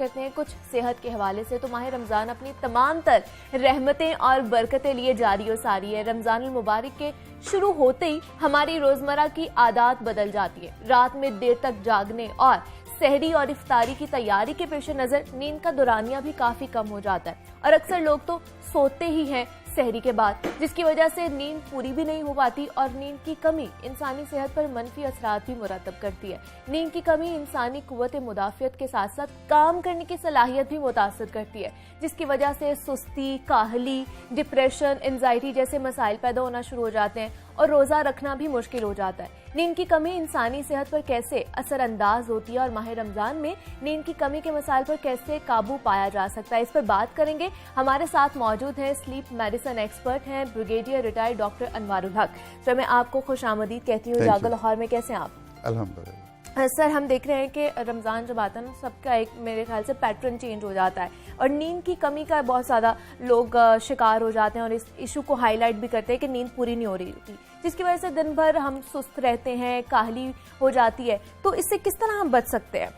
कहते हैं कुछ सेहत के हवाले से, तो माह रमज़ान अपनी तमाम तर रहमतें और बरकतें लिए जारी और सारी है। रमज़ान मुबारक के शुरू होते ही हमारी रोजमर्रा की आदत बदल जाती है। रात में देर तक जागने और सहरी और इफ्तारी की तैयारी के पेश नजर नींद का दौरानिया भी काफी कम हो जाता है और अक्सर लोग तो सोते ही हैं सहरी के बाद, जिसकी वजह से नींद पूरी भी नहीं हो पाती और नींद की कमी इंसानी सेहत पर मनफी असरात भी मुरतब करती है। नींद की कमी इंसानी कुव्वत मुदाफियत के साथ साथ काम करने की सलाहियत भी मुतासर करती है, जिसकी वजह से सुस्ती, काहली, डिप्रेशन, एंजाइटी जैसे मसाइल पैदा होना शुरू हो जाते हैं और रोजा रखना भी मुश्किल हो जाता है। नींद की कमी इंसानी सेहत पर कैसे असरअंदाज होती है और माह रमजान में नींद की कमी के मसाइल पर कैसे काबू पाया जा सकता है, इस पर बात करेंगे। हमारे साथ मौजूद हैं स्लीप मेडिसिन एक्सपर्ट हैं ब्रिगेडियर रिटायर्ड डॉक्टर अनवारुल हक। सर, मैं आपको खुशामदीद कहती हूँ। जागो लाहौर में कैसे हैं आप? अल्हम्दुलिल्लाह। सर, हम देख रहे हैं कि रमज़ान जब आता है ना, सबका एक मेरे ख्याल से पैटर्न चेंज हो जाता है और नींद की कमी का बहुत ज़्यादा लोग शिकार हो जाते हैं और इस इशू को हाईलाइट भी करते हैं कि नींद पूरी नहीं हो रही होती, जिसकी वजह से दिन भर हम सुस्त रहते हैं, काहली हो जाती है। तो इससे किस तरह हम बच सकते हैं?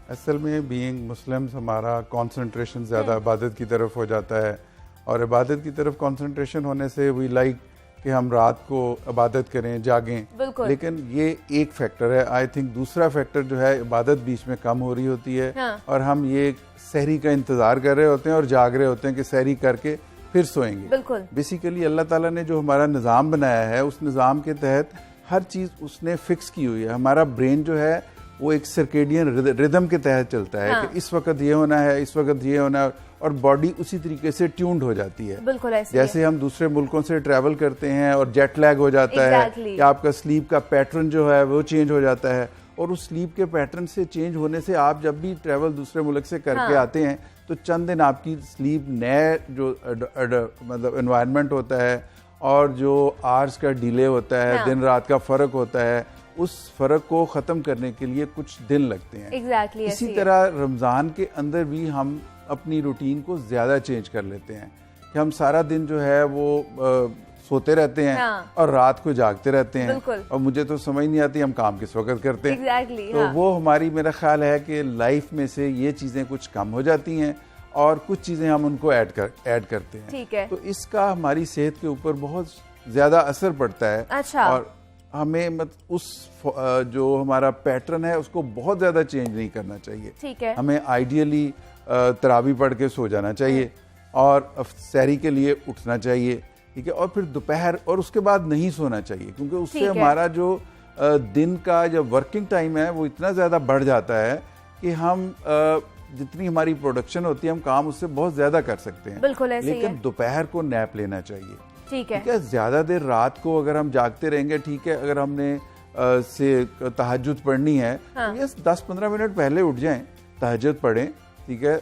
असल में बीइंग मुस्लिम्स हमारा कंसंट्रेशन ज़्यादा इबादत की तरफ हो जाता है और इबादत की तरफ कंसंट्रेशन होने से वी लाइक कि हम रात को इबादत करें, जागें, लेकिन ये एक फैक्टर है। आई थिंक दूसरा फैक्टर जो है, इबादत बीच में कम हो रही होती है। हाँ। और हम ये सहरी का इंतज़ार कर रहे होते हैं और जाग रहे होते हैं कि सहरी करके फिर सोएंगे। बेसिकली अल्लाह ताला ने जो हमारा निज़ाम बनाया है, उस निज़ाम के तहत हर चीज़ उसने फिक्स की हुई है। हमारा ब्रेन जो है वो एक सर्केडियन रिदम के तहत चलता है। हाँ। कि इस वक्त ये होना है, इस वक्त ये होना है, और बॉडी उसी तरीके से ट्यून्ड हो जाती है। बिल्कुल ऐसे जैसे हम दूसरे मुल्कों से ट्रैवल करते हैं और जेट लैग हो जाता है कि आपका स्लीप का पैटर्न जो है वो चेंज हो जाता है, और उस स्लीप के पैटर्न से चेंज होने से आप जब भी ट्रैवल दूसरे मुल्क से करके आते हैं तो चंद दिन आपकी स्लीप नए जो मतलब एनवायरनमेंट होता है और जो आवर्स का डिले होता है, दिन रात का फर्क होता है, उस फर्क को ख़त्म करने के लिए कुछ दिन लगते हैं। इसी तरह रमज़ान के अंदर भी हम अपनी रूटीन को ज़्यादा चेंज कर लेते हैं कि हम सारा दिन जो है वो सोते रहते हैं। हाँ। और रात को जागते रहते हैं और मुझे तो समझ नहीं आती हम काम किस वक्त करते हैं। तो हाँ। वो हमारी, मेरा ख्याल है कि लाइफ में से ये चीज़ें कुछ कम हो जाती हैं और कुछ चीज़ें हम उनको ऐड करते हैं। ठीक है। तो इसका हमारी सेहत के ऊपर बहुत ज़्यादा असर पड़ता है। अच्छा। और हमें उस जो हमारा पैटर्न है उसको बहुत ज़्यादा चेंज नहीं करना चाहिए। ठीक है। हमें आइडियली तरावी पढ़ के सो जाना चाहिए और सहरी के लिए उठना चाहिए, ठीक है, और फिर दोपहर और उसके बाद नहीं सोना चाहिए, क्योंकि उससे हमारा जो दिन का जब वर्किंग टाइम है वो इतना ज़्यादा बढ़ जाता है कि हम जितनी हमारी प्रोडक्शन होती है हम काम उससे बहुत ज़्यादा कर सकते हैं। बिल्कुल ऐसे लेकिन दोपहर को नैप लेना चाहिए। ठीक है। ज़्यादा देर रात को अगर हम जागते रहेंगे, ठीक है, अगर हमने से तहज्जुद पढ़नी है, हाँ। तो 10-15 मिनट पहले उठ जाएं, तहज्जुद पढ़ें, ठीक है,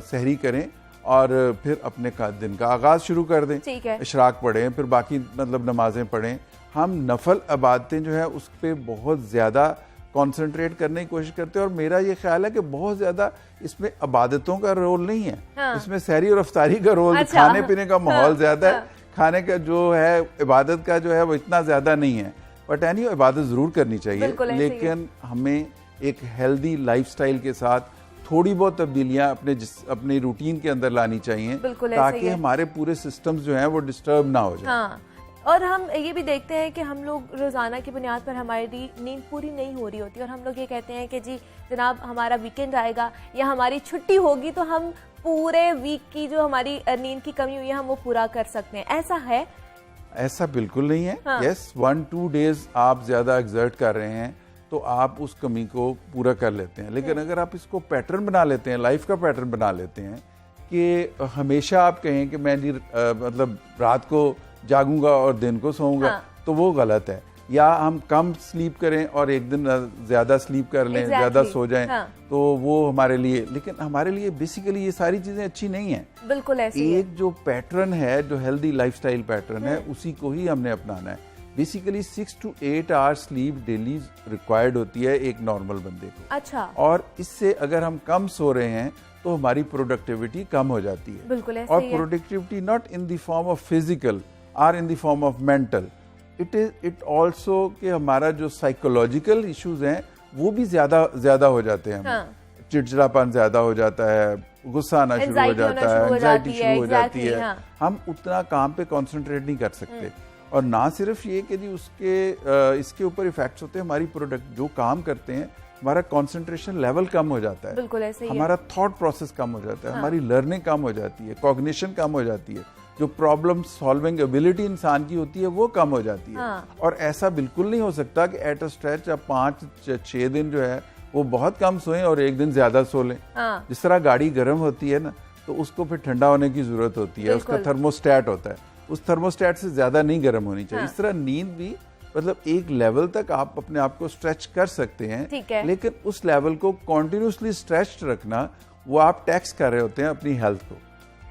सहरी करें और फिर अपने दिन का आगाज शुरू कर दें। ठीक है। इशराक पढ़ें, फिर बाकी मतलब नमाजें पढ़ें। हम नफल इबादतें जो है उस पर बहुत ज़्यादा कंसंट्रेट करने की कोशिश करते हैं और मेरा ये ख्याल है कि बहुत ज़्यादा इसमें इबादतों का रोल नहीं है। हाँ। इसमें सहरी और अफ्तारी का रोल, अच्छा। खाने पीने का माहौल ज़्यादा है। खाने का जो है इबादत का जो है वो इतना ज़्यादा नहीं है, बट एनी इबादत ज़रूर करनी चाहिए, लेकिन हमें एक हेल्दी लाइफस्टाइल के साथ थोड़ी बहुत तब्दीलियां अपने रूटीन के अंदर लानी चाहिए, ताकि हमारे पूरे सिस्टम्स जो हैं वो डिस्टर्ब ना हो जाए। हाँ। और हम ये भी देखते हैं कि हम लोग रोज़ाना की बुनियाद पर हमारी नींद पूरी नहीं हो रही होती और हम लोग ये कहते हैं कि जी जनाब हमारा वीकेंड आएगा या हमारी छुट्टी होगी तो हम पूरे वीक की जो हमारी नींद की कमी हुई है हम वो पूरा कर सकते हैं। ऐसा है? ऐसा बिल्कुल नहीं है। हाँ। यस, 1-2 डेज आप ज़्यादा एक्सर्ट कर रहे हैं तो आप उस कमी को पूरा कर लेते हैं, लेकिन अगर आप इसको पैटर्न बना लेते हैं, लाइफ का पैटर्न बना लेते हैं कि हमेशा आप कहें कि मैं मतलब रात को जागूंगा और दिन को सोऊंगा, हाँ। तो वो गलत है। या हम कम स्लीप करें और एक दिन ज़्यादा स्लीप कर लें, ज़्यादा सो जाएं, हाँ। तो वो हमारे लिए, लेकिन हमारे लिए बेसिकली ये सारी चीज़ें अच्छी नहीं हैं। बिल्कुल ऐसे एक जो पैटर्न है, जो हेल्दी लाइफस्टाइल पैटर्न है, उसी को ही हमने अपनाना है। Basically 6 to 8 hours sleep daily required होती है एक नॉर्मल बंदे को। अच्छा। और इससे अगर हम कम सो रहे हैं तो हमारी प्रोडक्टिविटी कम हो जाती है। बिल्कुल ऐसे और productivity not in the form of physical और in the form of mental, it also कि हमारा जो साइकोलॉजिकल इश्यूज हैं वो भी ज्यादा हो जाते हैं। हाँ। चिड़चिड़ापन ज्यादा हो जाता है, गुस्सा आना शुरू हो जाता है, एंजाइटी शुरू हो जाती है, हाँ। हम उतना काम पे कंसंट्रेट नहीं कर सकते। और ना सिर्फ ये कि इसके ऊपर इफेक्ट्स होते हैं हमारी प्रोडक्ट जो काम करते हैं, हमारा कंसंट्रेशन लेवल कम हो जाता है, बिल्कुल ऐसे ही हमारा थॉट प्रोसेस कम हो जाता है, हमारी लर्निंग कम हो जाती है, कॉग्निशन कम हो जाती है, जो प्रॉब्लम सॉल्विंग एबिलिटी इंसान की होती है वो कम हो जाती है। और ऐसा बिल्कुल नहीं हो सकता कि एट अ स्ट्रेच आप 5-6 दिन जो है वो बहुत कम सोएं और एक दिन ज्यादा सो लें। जिस तरह गाड़ी गर्म होती है ना, तो उसको फिर ठंडा होने की जरूरत होती है, उसका थर्मोस्टेट होता है, उस थर्मोस्टेट से ज्यादा नहीं गर्म होनी चाहिए। इस तरह नींद भी मतलब एक लेवल तक आप अपने आप को स्ट्रेच कर सकते हैं, लेकिन उस लेवल को कॉन्टिन्यूसली स्ट्रेच्ड रखना, वो आप टैक्स कर रहे होते हैं अपनी हेल्थ को।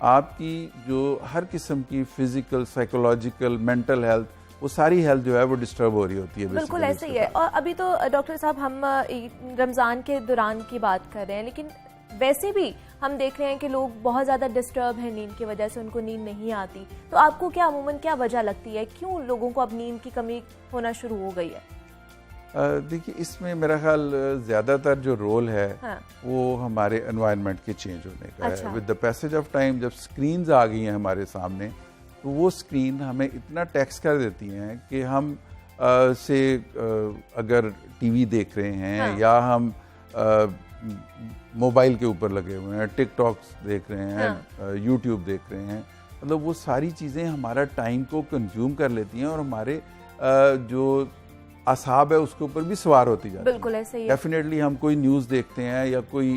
आपकी जो हर किस्म की फिजिकल, साइकोलॉजिकल, मेंटल हेल्थ, वो सारी हेल्थ जो है वो डिस्टर्ब हो रही होती है। बिल्कुल ऐसे ही है। और अभी तो डॉक्टर साहब हम रमज़ान के दौरान की बात कर रहे हैं, लेकिन वैसे भी हम देख रहे हैं कि लोग बहुत ज़्यादा डिस्टर्ब हैं नींद की वजह से, उनको नींद नहीं आती। तो आपको क्या अमूमन क्या वजह लगती है, क्यों लोगों को अब नींद की कमी होना शुरू हो गई है? देखिए, इसमें मेरा ख्याल ज़्यादातर जो रोल है वो हमारे एनवायरनमेंट के चेंज होने का है। With the passage of time जब स्क्रीन्स आ गई हैं हमारे सामने, तो वो स्क्रीन हमें इतना टैक्स कर देती हैं कि हम अगर टीवी देख रहे हैं या हम मोबाइल के ऊपर लगे हुए हैं, टिकटॉक्स देख रहे हैं, यूट्यूब देख रहे हैं, मतलब वो सारी चीज़ें हमारा टाइम को कंज्यूम कर लेती हैं और हमारे जो असाब है उसके ऊपर भी सवार होती जाती है। बिल्कुल ऐसे ही। डेफिनेटली हम कोई न्यूज़ देखते हैं या कोई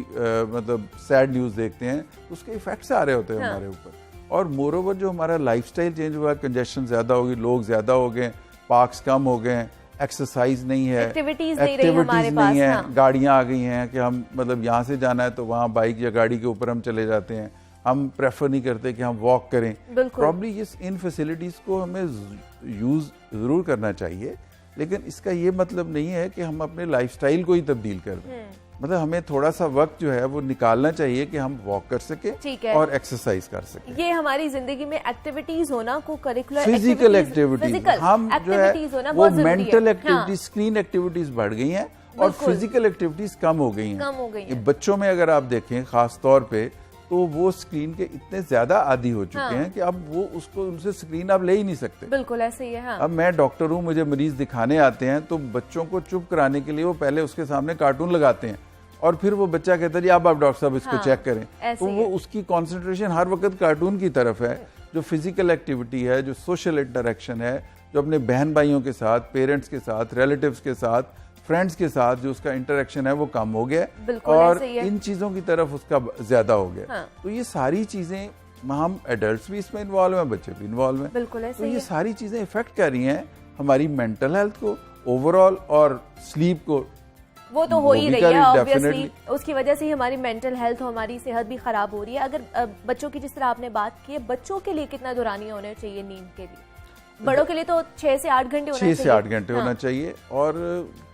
मतलब सैड न्यूज़ देखते हैं, तो उसके इफेक्ट्स आ रहे होते हैं हमारे ऊपर। और मोरोवर जो हमारा लाइफस्टाइल चेंज हुआ, कंजेशन ज़्यादा होगी, लोग ज़्यादा हो गए, पार्क्स कम हो गए, एक्सरसाइज नहीं है, एक्टिविटीज नहीं है, गाड़ियाँ आ गई हैं कि हम मतलब यहाँ से जाना है तो वहाँ बाइक या गाड़ी के ऊपर हम चले जाते हैं, हम प्रेफर नहीं करते कि हम वॉक करें। प्रॉब्ली इन फैसिलिटीज़ को हमें यूज़ ज़रूर करना चाहिए, लेकिन इसका ये मतलब नहीं है कि हम अपने लाइफस्टाइल को ही तब्दील कर दें। मतलब हमें थोड़ा सा वक्त जो है वो निकालना चाहिए कि हम वॉक कर सकें और एक्सरसाइज कर सकें। ये हमारी जिंदगी में एक्टिविटीज होना, को करिकुलर फिजिकल एक्टिविटीज, हम जो है वो मेंटल एक्टिविटीज, स्क्रीन एक्टिविटीज बढ़ गई हैं और फिजिकल एक्टिविटीज कम हो गई हैं। बच्चों में अगर आप देखें खास तौर पे, तो वो स्क्रीन के इतने ज्यादा आदी हो चुके हैं कि अब वो उनसे स्क्रीन आप ले ही नहीं सकते। बिल्कुल ऐसे ही है। अब मैं डॉक्टर हूँ, मुझे मरीज दिखाने आते हैं, तो बच्चों को चुप कराने के लिए वो पहले उसके सामने कार्टून लगाते हैं और फिर वो बच्चा कहता है जी आप डॉक्टर साहब इसको चेक करें। तो वो उसकी कंसंट्रेशन हर वक्त कार्टून की तरफ है। जो फिजिकल एक्टिविटी है, जो सोशल इंटरेक्शन है, जो अपने बहन भाइयों के साथ, पेरेंट्स के साथ, रिलेटिव्स के साथ, फ्रेंड्स के साथ जो उसका इंटरेक्शन है वो कम हो गया और इन चीजों की तरफ उसका ज्यादा हो गया। तो ये सारी चीजें, हम एडल्ट्स भी इसमें इन्वॉल्व हैं, बच्चे भी इन्वॉल्व हैं, तो ये सारी चीजें इफेक्ट कर रही हैं हमारी मेंटल हेल्थ को ओवरऑल और स्लीप को। वो तो हो ही रही है ऑब्वियसली, उसकी वजह से ही हमारी मेंटल हेल्थ, हमारी सेहत भी खराब हो रही है। अगर बच्चों की जिस तरह आपने बात की है, बच्चों के लिए कितना दौरानिया होना चाहिए नींद के लिए? बड़ों के लिए तो 6 से 8 घंटे होना चाहिए। 6 से 8 घंटे होना चाहिए और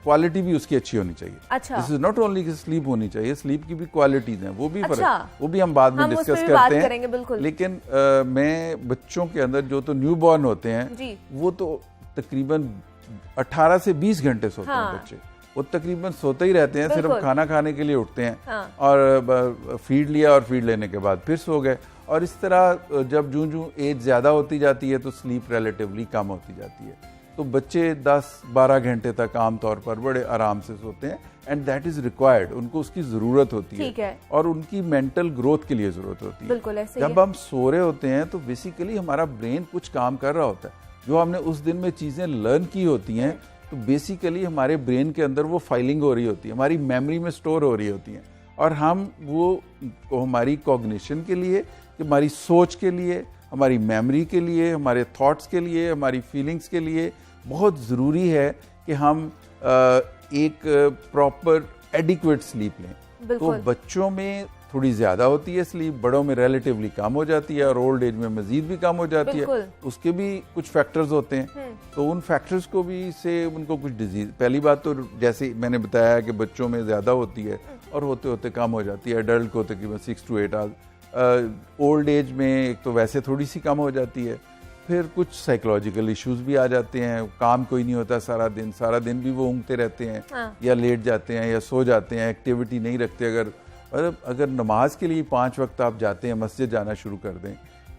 क्वालिटी भी उसकी अच्छी होनी चाहिए। अच्छा, दिस इज नॉट ओनली कि स्लीप होनी चाहिए, स्लीप की भी क्वालिटीज हैं, वो भी वो भी हम बाद में डिस्कस करते हैं। लेकिन मैं बच्चों के अंदर जो तो न्यू बॉर्न होते हैं वो तो तकरीबन 18 से 20 घंटे सोते हैं बच्चे। वो तकरीबन सोते ही रहते हैं, सिर्फ खाना खाने के लिए उठते हैं और फीड लिया और फीड लेने के बाद फिर सो गए। और इस तरह जब जूं एज ज्यादा होती जाती है तो स्लीप रिलेटिवली कम होती जाती है। तो बच्चे 10-12 घंटे तक आमतौर पर बड़े आराम से सोते हैं एंड दैट इज रिक्वायर्ड, उनको उसकी जरूरत होती है और उनकी मेंटल ग्रोथ के लिए जरूरत होती है। बिल्कुल ऐसे जब हम सो रहे होते हैं तो बेसिकली हमारा ब्रेन कुछ काम कर रहा होता है, जो हमने उस दिन में चीजें लर्न की होती हैं, तो बेसिकली हमारे ब्रेन के अंदर वो फाइलिंग हो रही होती है, हमारी मेमोरी में स्टोर हो रही होती हैं और हम वो हमारी कॉग्निशन के लिए, हमारी सोच के लिए, हमारी मेमोरी के लिए, हमारे थॉट्स के लिए, हमारी फीलिंग्स के लिए बहुत ज़रूरी है कि हम एक प्रॉपर एडिक्वेट स्लीप लें। तो बच्चों में थोड़ी ज़्यादा होती है स्लीप, बड़ों में रिलेटिवली कम हो जाती है और ओल्ड एज में मजीद भी कम हो जाती है। उसके भी कुछ फैक्टर्स होते हैं, तो उन फैक्टर्स को भी से उनको कुछ डिजीज, पहली बात तो जैसे मैंने बताया कि बच्चों में ज़्यादा होती है और होते होते कम हो जाती है, एडल्ट को तकरीबन 6 to 8 आवर्स। ओल्ड एज में एक तो वैसे थोड़ी सी कम हो जाती है, फिर कुछ साइकोलॉजिकल इश्यूज भी आ जाते हैं, काम कोई नहीं होता सारा दिन भी वो ऊँगते रहते हैं या लेट जाते हैं या सो जाते हैं, एक्टिविटी नहीं रखते। अगर और अगर नमाज के लिए 5 वक्त आप जाते हैं, मस्जिद जाना शुरू कर दें,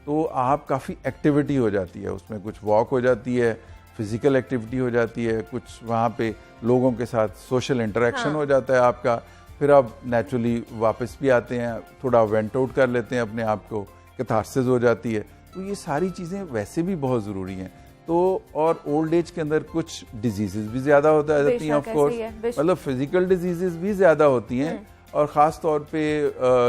तो आप काफ़ी एक्टिविटी हो जाती है, उसमें कुछ वॉक हो जाती है, फिजिकल एक्टिविटी हो जाती है, कुछ वहाँ पे लोगों के साथ सोशल इंटरेक्शन हो जाता है आपका, फिर आप नेचुरली वापस भी आते हैं, थोड़ा वेंट आउट कर लेते हैं अपने आप को, कैथारसिस हो जाती है। तो ये सारी चीज़ें वैसे भी बहुत ज़रूरी हैं। तो और ओल्ड एज के अंदर कुछ डिजीजेस भी ज़्यादा होता जाती हैं, ऑफ कोर्स, मतलब फिजिकल डिजीजेस भी ज़्यादा होती हैं, और ख़ास तौर पे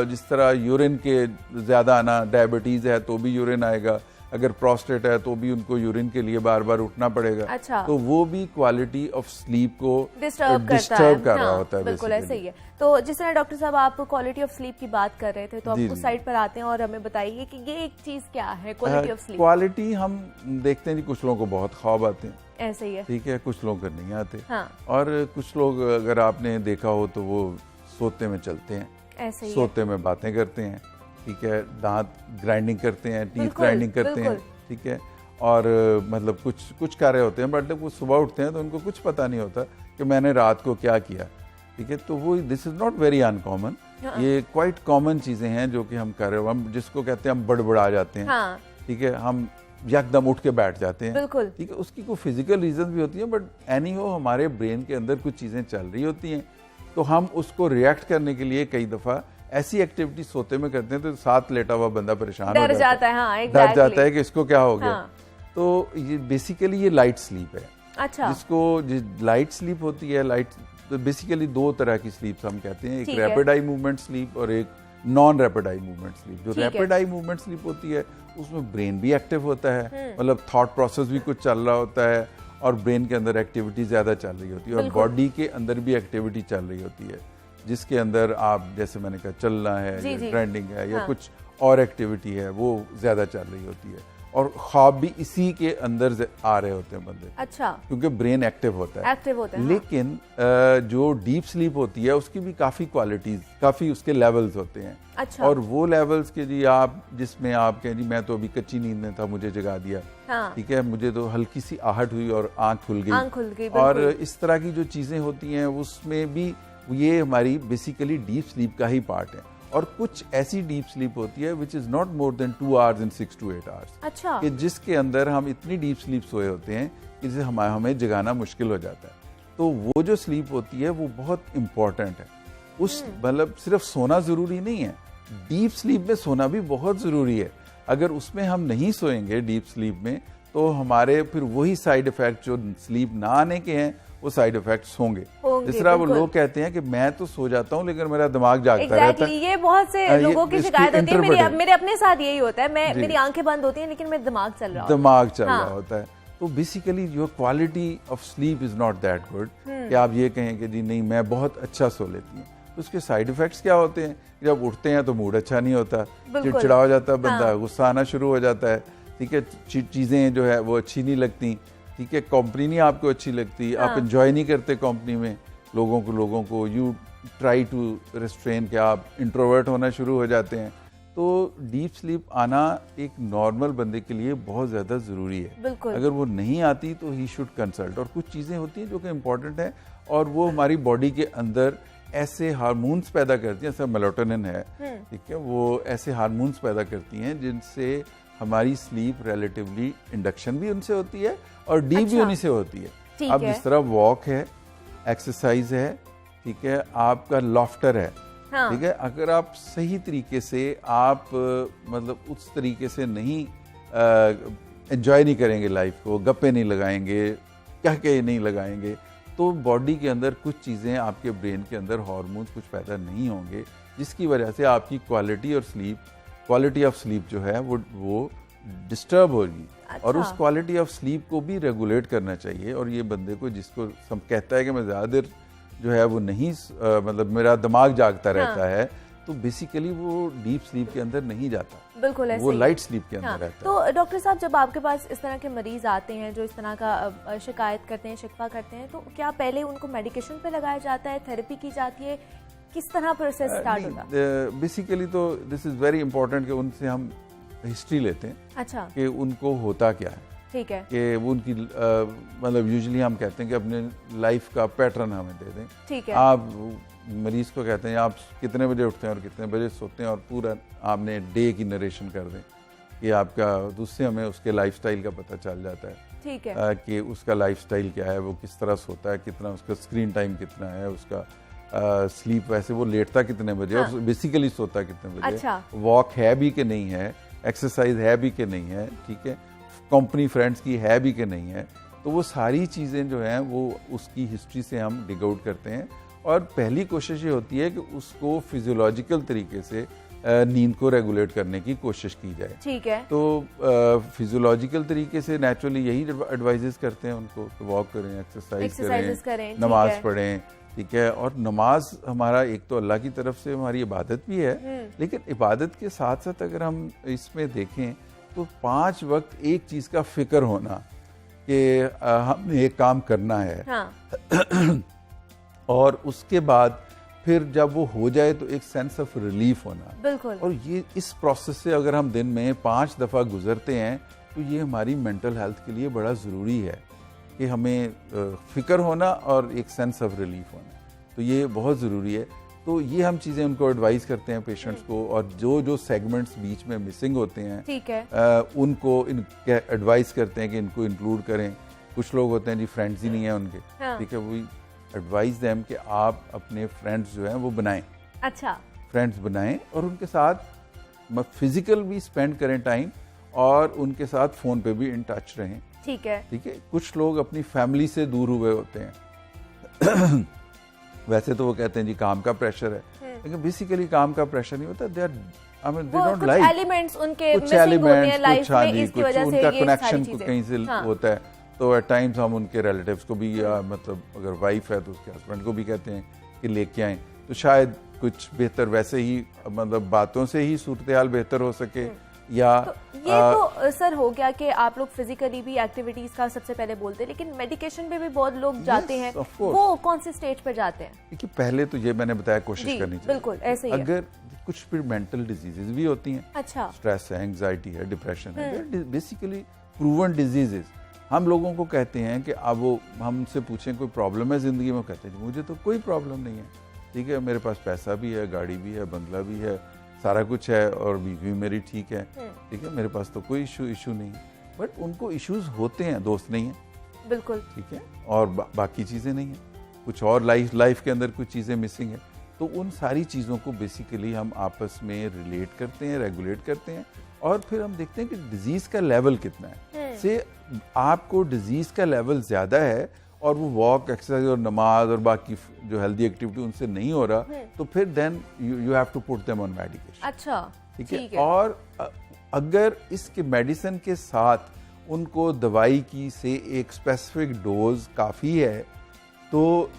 जिस तरह यूरिन के ज़्यादा आना, डायबिटीज़ है तो भी यूरिन आएगा, अगर प्रोस्टेट है तो भी उनको यूरिन के लिए बार बार उठना पड़ेगा। अच्छा। तो वो भी क्वालिटी ऑफ स्लीप को डिस्टर्ब कर रहा होता है। बिल्कुल ऐसे ही है। तो जिस तरह डॉक्टर साहब आप क्वालिटी ऑफ स्लीप की बात कर रहे थे, तो आप उस साइड पर आते हैं और हमें बताइए कि ये एक चीज क्या है क्वालिटी ऑफ स्लीप। क्वालिटी हम देखते हैं कि कुछ लोगों को बहुत ख्वाब आते हैं, ऐसे ही है, ठीक है, कुछ लोग नहीं आते। हाँ। और कुछ लोग अगर आपने देखा हो तो वो सोते में चलते हैं, ऐसे ही सोते में बातें करते हैं, ठीक है, दांत ग्राइंडिंग करते हैं, टीथ ग्राइंडिंग करते हैं, ठीक है, और मतलब कुछ कार्य होते हैं, बट वो सुबह उठते हैं तो उनको कुछ पता नहीं होता कि मैंने रात को क्या किया, ठीक है। तो वो this is not very uncommon, ये क्वाइट कॉमन चीजें हैं जो कि हम कर रहे हैं, हम जिसको कहते हैं हम बड़बड़ा जाते हैं, ठीक है, हम यकदम उठ के बैठ जाते हैं, ठीक है। उसकी कोई फिजिकल रीजन भी होती है, बट एनी हो हमारे ब्रेन के अंदर कुछ चीजें चल रही होती हैं, तो हम उसको रिएक्ट करने के लिए कई दफा ऐसी एक्टिविटी सोते में करते हैं तो साथ लेटा हुआ बंदा परेशान हो जाता है, हाँ, डर जाता है कि इसको क्या हो गया। तो ये बेसिकली ये लाइट स्लीप है। अच्छा। जिसको लाइट स्लीप होती है, लाइट तो बेसिकली 2 तरह की स्लीप हम कहते हैं, एक रैपिड आई मूवमेंट स्लीप और एक non rapid eye movement sleep. जो रैपिड आई मूवमेंट स्लीप होती है उसमें ब्रेन भी एक्टिव होता है, मतलब थॉट प्रोसेस भी कुछ चल रहा होता है, और ब्रेन के अंदर एक्टिविटी ज्यादा चल रही होती है, और बॉडी के अंदर भी एक्टिविटी चल रही होती है, जिसके अंदर आप जैसे मैंने कहा चलना है या ट्रेंडिंग है या कुछ और एक्टिविटी है वो ज्यादा चल रही होती है, और ख्वाब भी इसी के अंदर आ रहे होते हैं बंदे। अच्छा। क्योंकि ब्रेन एक्टिव होता है। लेकिन जो डीप स्लीप होती है उसकी भी काफी क्वालिटीज, काफी उसके लेवल्स होते हैं। अच्छा। और वो लेवल्स के जी आप जिसमें आप कहें जी मैं तो अभी कच्ची नींद में था, मुझे जगा दिया, ठीक है, मुझे तो हल्की सी आहट हुई और आंख खुल गई, और इस तरह की जो चीजें होती हैं उसमें भी ये हमारी बेसिकली डीप स्लीप का ही पार्ट है। और कुछ ऐसी डीप स्लीप होती है which is not more than 2 hours in 6 to 8 hours. अच्छा। कि जिसके अंदर हम इतनी डीप स्लीप सोए होते हैं कि जिसे हमें जगाना मुश्किल हो जाता है। तो वो जो स्लीप होती है वो बहुत इंपॉर्टेंट है। उस मतलब सिर्फ सोना जरूरी नहीं है, डीप स्लीप में सोना भी बहुत जरूरी है। अगर उसमें हम नहीं सोएंगे डीप स्लीप में तो हमारे फिर वही साइड इफेक्ट जो स्लीप ना आने के हैं वो साइड इफेक्ट्स होंगे। जिस तरह वो लोग कहते हैं कि मैं तो सो जाता हूँ लेकिन मेरा दिमाग जागता रहता है। ये बहुत से लोगों की शिकायत होती है, मेरे अपने साथ यही होता है, मेरी आंखें बंद होती हैं लेकिन मेरा दिमाग चल रहा होता है। तो basically your quality of sleep is not that good कि आप ये कहें कि जी नहीं मैं बहुत अच्छा सो लेती हूँ। तो उसके साइड इफेक्ट्स क्या होते हैं? जब उठते हैं तो मूड अच्छा नहीं होता, चिड़चिड़ा हो जाता है बंदा, गुस्सा आना शुरू हो जाता है, ठीक है, चीजें जो है वो अच्छी नहीं लगती, ठीक है, कंपनी नहीं आपको अच्छी लगती, आप एंजॉय नहीं करते कंपनी में लोगों को यू ट्राई टू रिस्ट्रेन के आप इंट्रोवर्ट होना शुरू हो जाते हैं। तो डीप स्लीप आना एक नॉर्मल बंदे के लिए बहुत ज्यादा जरूरी है। अगर वो नहीं आती तो ही शुड कंसल्ट। और कुछ चीजें होती हैं जो कि इम्पोर्टेंट है और वो हमारी बॉडी के अंदर ऐसे हार्मोन्स पैदा करती हैं, जैसे मेलाटोनिन है, ठीक है, वो ऐसे हार्मोन्स पैदा करती हैं जिनसे हमारी स्लीप रिलेटिवली इंडक्शन भी उनसे होती है और डीप भी उन्हीं से होती है। अब जिस तरह वॉक है, एक्सरसाइज है, ठीक है, आपका लॉफ्टर है, ठीक है, अगर आप सही तरीके से आप मतलब उस तरीके से नहीं एंजॉय नहीं करेंगे लाइफ को, गप्पे नहीं लगाएंगे, कहके नहीं लगाएंगे, तो बॉडी के अंदर कुछ चीजें आपके ब्रेन के अंदर हार्मोन्स कुछ पैदा नहीं होंगे, जिसकी वजह से आपकी क्वालिटी ऑफ स्लीप जो है वो डिस्टर्ब होगी। अच्छा। और उस क्वालिटी ऑफ स्लीप को भी रेगुलेट करना चाहिए। और ये बंदे को जिसको सब कहता है कि मैं ज्यादा देर जो है वो नहीं मतलब मेरा दिमाग जागता रहता है, तो बेसिकली वो डीप स्लीप के अंदर नहीं जाता, बिल्कुल ऐसे वो लाइट स्लीप के अंदर रहता है। तो डॉक्टर साहब जब आपके पास इस तरह के मरीज आते हैं जो इस तरह का शिकायत करते हैं, शिकवा करते हैं, तो क्या पहले उनको मेडिकेशन पे लगाया जाता है, थेरेपी की जाती है, किस तरह प्रोसेस स्टार्ट होता है? बेसिकली तो दिस इज वेरी इंपॉर्टेंट कि उनसे हम हिस्ट्री लेते हैं। अच्छा। कि उनको होता क्या है, ठीक है, कि वो उनकी मतलब यूजुअली हम कहते हैं कि अपने लाइफ का पैटर्न हमें दे दें। ठीक है। आप मरीज को कहते हैं आप कितने बजे उठते हैं और कितने बजे सोते हैं, और पूरा आपने डे की नरेशन कर दें कि आपका, उससे हमें उसके लाइफस्टाइल का पता चल जाता है। ठीक है। कि उसका लाइफस्टाइल क्या है, वो किस तरह सोता है, कितना उसका स्क्रीन टाइम कितना है, उसका स्लीप, वैसे वो लेटता कितने बजे और बेसिकली सोता कितने बजे, अच्छा। वॉक है भी कि नहीं है, एक्सरसाइज है भी कि नहीं है, ठीक है, कंपनी फ्रेंड्स की है भी कि नहीं है। तो वो सारी चीज़ें जो हैं वो उसकी हिस्ट्री से हम डिग आउट करते हैं, और पहली कोशिश ये होती है कि उसको फिजियोलॉजिकल तरीके से नींद को रेगुलेट करने की कोशिश की जाए। ठीक है। तो फिजियोलॉजिकल तरीके से नेचुरली यही एडवाइजेस करते हैं उनको, वॉक करें, एक्सरसाइज करें, नमाज पढ़ें, ठीक है। और नमाज हमारा एक तो अल्लाह की तरफ से हमारी इबादत भी है, लेकिन इबादत के साथ साथ अगर हम इसमें देखें तो 5 वक्त एक चीज़ का फिक्र होना कि हमने एक काम करना है। हाँ। और उसके बाद फिर जब वो हो जाए तो एक सेंस ऑफ रिलीफ होना। बिल्कुल। और ये इस प्रोसेस से अगर हम दिन में 5 दफ़ा गुजरते हैं तो ये हमारी मेंटल हेल्थ के लिए बड़ा ज़रूरी है कि हमें फिक्र होना और एक सेंस ऑफ रिलीफ होना, तो ये बहुत ज़रूरी है। तो ये हम चीज़ें उनको एडवाइस करते हैं पेशेंट्स को, और जो जो सेगमेंट्स बीच में मिसिंग होते हैं, ठीक है, उनको एडवाइस करते हैं कि इनको इंक्लूड करें। कुछ लोग होते हैं जी फ्रेंड्स ही नहीं है उनके, हाँ। ठीक है, वो एडवाइस देम कि आप अपने फ्रेंड्स जो हैं वो बनाएं। अच्छा। फ्रेंड्स बनाएं और उनके साथ फिजिकल भी स्पेंड करें टाइम, और उनके साथ फ़ोन पे भी इन टच रहें। ठीक है। ठीक है। कुछ लोग अपनी फैमिली से दूर हुए होते हैं वैसे तो वो कहते हैं जी काम का प्रेशर है, लेकिन बेसिकली काम का प्रेशर नहीं होता, they are I mean they don't like elements उनके मिसिंग होते हैं लाइफ में, इसकी वजह से उनका ये कनेक्शन सारी कहीं से हाँ। होता है। तो एट टाइम्स हम उनके रिलेटिव्स को भी मतलब अगर वाइफ है तो उसके हस्बैंड को भी कहते हैं कि लेके आएं, तो शायद कुछ बेहतर वैसे ही मतलब बातों से ही सूरत हाल बेहतर हो सके। या तो ये तो सर हो गया कि आप लोग फिजिकली भी एक्टिविटीज का सबसे पहले बोलते हैं, लेकिन मेडिकेशन पे भी बहुत लोग जाते हैं, वो कौन से स्टेज पर जाते हैं? देखिए पहले तो ये मैंने बताया कोशिश करनी चाहिए। बिल्कुल ऐसे ही अगर कुछ फिर मेंटल डिजीजेस भी होती हैं, अच्छा, स्ट्रेस है, एंग्जाइटी है, डिप्रेशन है, बेसिकली प्रूवन डिजीजेस। हम लोगों को कहते हैं कि अब वो हमसे पूछें कोई प्रॉब्लम है जिंदगी में, कहते हैं मुझे तो कोई प्रॉब्लम नहीं है, ठीक है, मेरे पास पैसा भी है, गाड़ी भी है, बंगला भी है, सारा कुछ है, और बीवी मेरी ठीक है, ठीक है, मेरे पास तो कोई इशू नहीं है। बट उनको इश्यूज होते हैं, दोस्त नहीं है, बिल्कुल, ठीक है, और बाकी चीज़ें नहीं है, कुछ और लाइफ के अंदर कुछ चीज़ें मिसिंग है। तो उन सारी चीज़ों को बेसिकली हम आपस में रिलेट करते हैं, रेगुलेट करते हैं, और फिर हम देखते हैं कि डिजीज़ का लेवल कितना है। से आपको डिजीज़ का लेवल ज़्यादा है और वो वॉक, एक्सरसाइज और नमाज और बाकी जो हेल्दी एक्टिविटी उनसे नहीं हो रहा, तो फिर then you have to put them on medication. अच्छा, ठीक है। और अगर इसके मेडिसिन के साथ उनको दवाई की से एक स्पेसिफिक डोज काफ़ी है, तो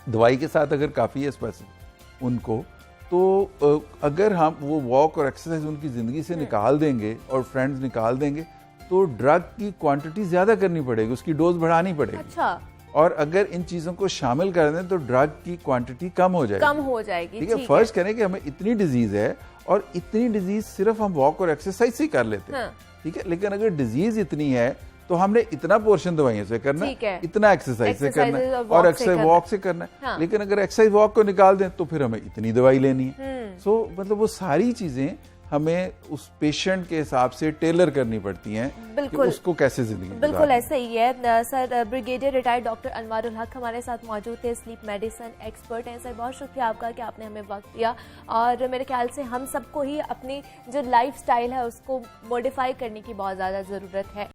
दवाई के साथ अगर काफ़ी है स्पेसिफिक उनको, तो अगर हम वो वॉक और एक्सरसाइज उनकी ज़िंदगी से निकाल देंगे और फ्रेंड्स निकाल देंगे, तो ड्रग की क्वांटिटी ज़्यादा करनी पड़ेगी, उसकी डोज बढ़ानी पड़ेगी। अच्छा। और अगर इन चीज़ों को शामिल कर दें तो ड्रग की क्वांटिटी कम हो जाएगी। ठीक है। फर्ज करें कि हमें इतनी डिजीज़ है और इतनी डिजीज़ सिर्फ हम वॉक और एक्सरसाइज से कर लेते हैं, ठीक है, लेकिन अगर डिजीज़ इतनी है तो हमने इतना पोर्शन दवाइयों से करना है, इतना एक्सरसाइज से करना है, और एक्सरसाइज वॉक से करना है। हाँ। लेकिन अगर एक्सरसाइज वॉक को निकाल दें तो फिर हमें इतनी दवाई लेनी है। सो मतलब वो सारी चीजें हमें उस पेशेंट के हिसाब से टेलर करनी पड़ती हैं कि उसको कैसे जिंदगी। बिल्कुल ऐसा ही है sir. Brigadier retired doctor Anwarul हक हमारे साथ मौजूद थे, स्लीप मेडिसिन एक्सपर्ट हैं। सर बहुत शुक्रिया आपका कि आपने हमें वक्त दिया, और मेरे ख्याल से हम सबको ही अपनी जो लाइफ स्टाइल है उसको मॉडिफाई करने की बहुत ज़्यादा ज़रूरत है।